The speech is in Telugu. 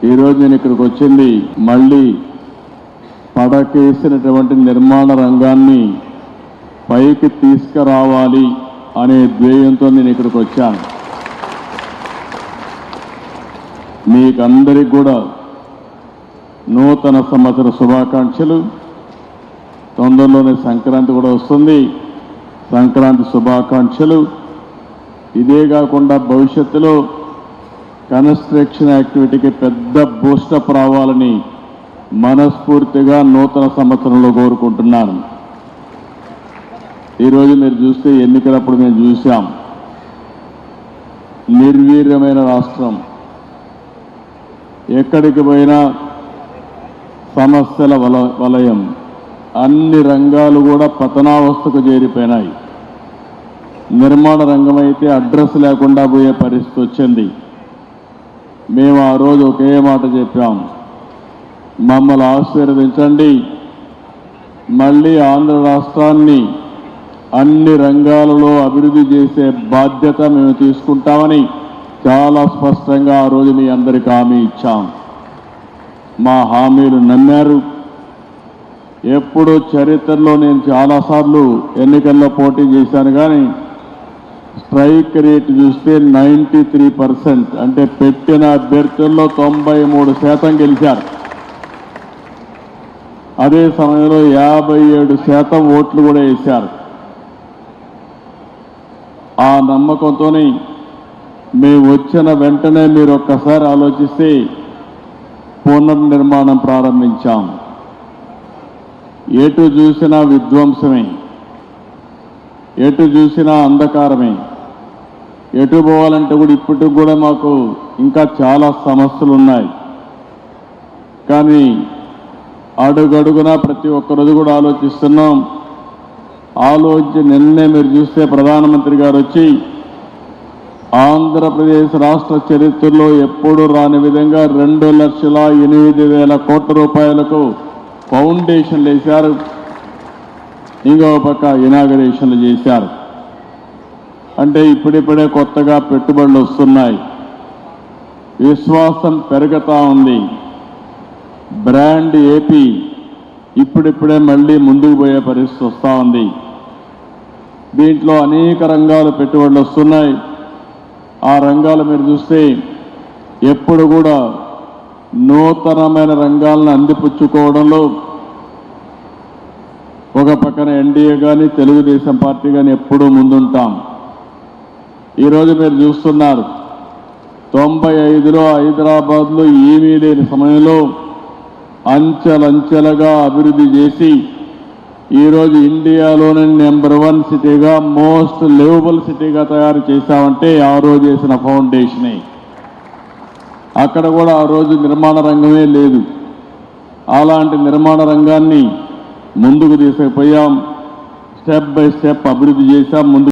ఈరోజు నేను ఇక్కడికి వచ్చింది మళ్ళీ పడకేసినటువంటి నిర్మాణ రంగాన్ని పైకి తీసుకురావాలి అనే ధ్యేయంతో నేను ఇక్కడికి వచ్చాను. మీకందరికీ కూడా నూతన సంవత్సర శుభాకాంక్షలు. తొందరలోనే సంక్రాంతి కూడా వస్తుంది. సంక్రాంతి శుభాకాంక్షలు. ఇదే కాకుండా భవిష్యత్తులో కన్స్ట్రక్షన్ యాక్టివిటీకి పెద్ద బూస్టప్ రావాలని మనస్ఫూర్తిగా నూతన సంవత్సరంలో కోరుకుంటున్నాను. ఈరోజు మీరు చూస్తే ఎన్నికలప్పుడు మేము చూసాం, నిర్వీర్యమైన రాష్ట్రం, ఎక్కడికి పోయినా సమస్యల వలయం, అన్ని రంగాలు కూడా పతనావస్థకు చేరిపోయినాయి. నిర్మాణ రంగం అయితే అడ్రస్ లేకుండా పోయే పరిస్థితి వచ్చింది. మేము ఆ రోజు ఒకే మాట చెప్పాం, మమ్మల్ని ఆశీర్వదించండి, మళ్ళీ ఆంధ్ర రాష్ట్రాన్ని అన్ని రంగాలలో అభివృద్ధి చేసే బాధ్యత మేము తీసుకుంటామని చాలా స్పష్టంగా ఆ రోజు మీ అందరికీ హామీ ఇచ్చాం. మా హామీలు నమ్మారు. ఎప్పుడూ చరిత్రలో నేను చాలాసార్లు ఎన్నికల్లో పోటీ చేశాను, కానీ స్ట్రైక్ రేట్ చూస్తే 93%, అంటే పెట్టిన అభ్యర్థుల్లో 93% గెలిచారు. అదే సమయంలో 57% ఓట్లు కూడా వేశారు. ఆ నమ్మకంతోనే మేము వచ్చిన వెంటనే మీరు ఒక్కసారి ఆలోచిస్తే పునర్నిర్మాణం ప్రారంభించాం. ఎటు చూసినా విధ్వంసమే, ఎటు చూసినా అంధకారమే. ఎటు పోవాలంటే కూడా ఇప్పటికి కూడా మాకు ఇంకా చాలా సమస్యలు ఉన్నాయి. కానీ అడుగడుగునా ప్రతి ఒక్కరోజు కూడా ఆలోచిస్తున్నాం. ఆలోచించి నిన్నే మీరు చూస్తే ప్రధానమంత్రి గారు వచ్చి ఆంధ్రప్రదేశ్ రాష్ట్ర చరిత్రలో ఎప్పుడూ రాని విధంగా 2,08,000 కోట్ల రూపాయలకు ఫౌండేషన్లు వేశారు. ఇంకో పక్క ఇనాగరేషన్లు చేశారు. అంటే ఇప్పుడిప్పుడే కొత్తగా పెట్టుబడులు వస్తున్నాయి. విశ్వాసం పెరుగుతూ ఉంది. బ్రాండ్ ఏపీ ఇప్పుడిప్పుడే మళ్ళీ ముందుకు పోయే పరిస్థితి వస్తూ ఉంది. దీంట్లో అనేక రంగాలు పెట్టుబడులు వస్తున్నాయి. ఆ రంగాలు మీరు చూస్తే ఎప్పుడు కూడా నూతనమైన రంగాలను అందిపుచ్చుకోవడంలో ఒక పక్కన ఎన్డీఏ కానీ తెలుగుదేశం పార్టీ కానీ ఎప్పుడూ ముందుంటాం. ఈరోజు మీరు చూస్తున్నారు, 95లో హైదరాబాద్లో ఏమీ లేని సమయంలో అంచెలంచెలుగా అభివృద్ధి చేసి ఈరోజు ఇండియాలోనే నెంబర్ 1 సిటీగా, మోస్ట్ లివబుల్ సిటీగా తయారు చేశామంటే ఆ రోజు చేసిన ఫౌండేషనే. అక్కడ కూడా ఆ రోజు నిర్మాణ రంగమే లేదు. అలాంటి నిర్మాణ రంగాన్ని ముందుకు తీసుకుపోయాం. స్టెప్ బై స్టెప్ అభివృద్ధి చేశాం.